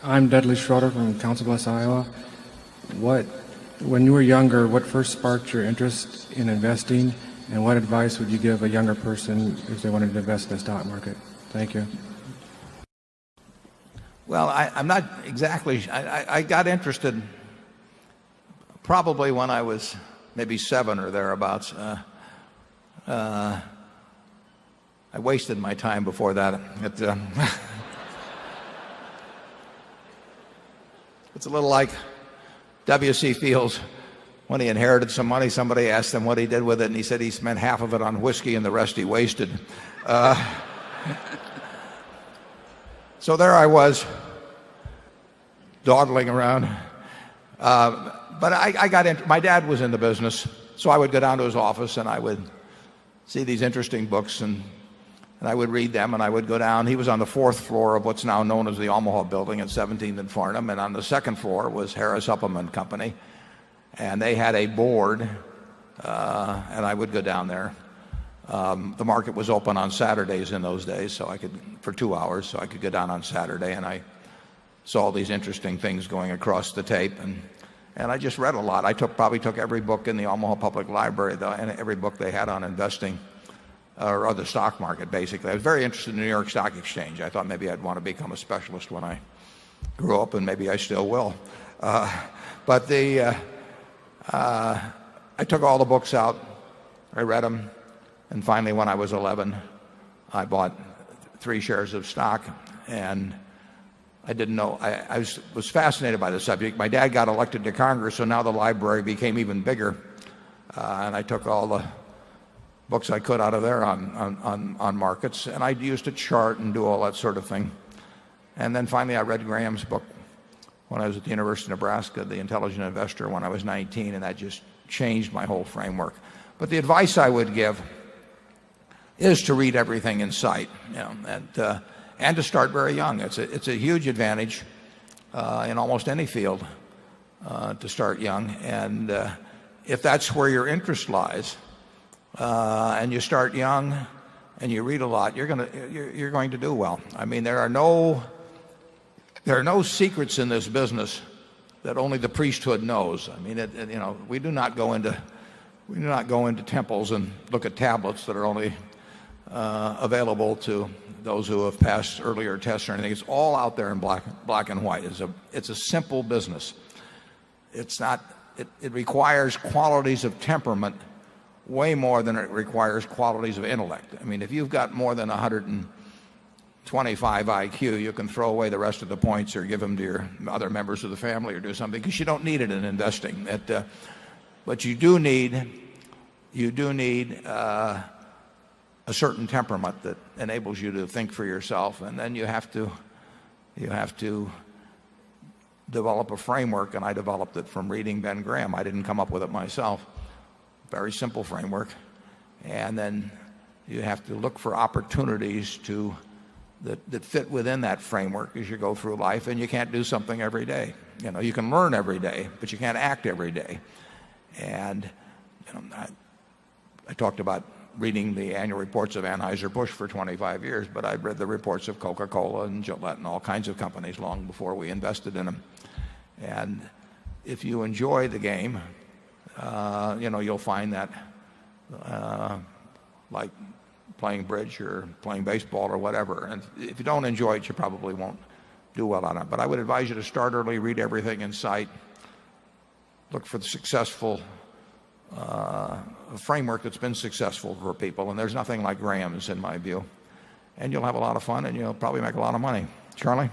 I'm Dudley Schroeder from Council Bluffs, Iowa. When you were younger, what first sparked your interest in investing, and what advice would you give a younger person if they wanted to invest in the stock market? Thank you. Well, I'm not exactly, I got interested probably when I was maybe 7 or thereabouts. I wasted my time before that. It's a little like W.C. Fields. When he inherited some money, somebody asked him what he did with it, and he said he spent half of it on whiskey and the rest he wasted. So there I was, dawdling around. But I got into, my dad was in the business, so I would go down to his office and I would see these interesting books, and I would read them, and I would go down. He was on the 4th floor of what's now known as the Omaha Building at 17th and Farnham, and on the 2nd floor was Harris Supplement Company, and they had a board, and I would go down there. The market was open on Saturdays in those days, so I could, for 2 hours, so I could go down on Saturday, and I saw these interesting things going across the tape, and I just read a lot. I probably took every book in the Omaha Public Library, and every book they had on investing or the stock market, basically. I was very interested in the New York Stock Exchange. I thought maybe I'd want to become a specialist when I grew up, and maybe I still will. But I took all the books out. I read them. And finally, when I was 11, I bought 3 shares of stock, and I didn't know. I was fascinated by the subject. My dad got elected to Congress, so now the library became even bigger. And I took all the books I could out of there on markets, and I used a chart and do all that sort of thing. And then finally, I read Graham's book when I was at the University of Nebraska, The Intelligent Investor, when I was 19, and that just changed my whole framework. But the advice I would give is to read everything in sight, and to start very young. It's a huge advantage in almost any field to start young, and if that's where your interest lies, and you start young and you read a lot, you're going to do well. I mean, there are no secrets in this business that only the priesthood knows. I mean, we do not go into temples and look at tablets that are only available to those who have passed earlier tests or anything. It's all out there in black and white. It's a simple business. It requires qualities of temperament way more than it requires qualities of intellect. I mean, if you've got more than 125 IQ, you can throw away the rest of the points or give them to your other members of the family or do something, because you don't need it in investing. But you do need a certain temperament that enables you to think for yourself, and then you have to develop a framework, and I developed it from reading Ben Graham. I didn't come up with it myself. Very simple framework. And then you have to look for opportunities that fit within that framework as you go through life, and you can't do something every day. You can learn every day, but you can't act every day. And I talked about reading the annual reports of Anheuser-Busch for 25 years, but I'd read the reports of Coca-Cola and Gillette and all kinds of companies long before we invested in them. And if you enjoy the game, you'll find that like playing bridge or playing baseball or whatever. And if you don't enjoy it, you probably won't do well on it. But I would advise you to start early, read everything in sight, look for the successful framework that's been successful for people. And there's nothing like Graham's, in my view. And you'll have a lot of fun, and you'll probably make a lot of money. Charlie?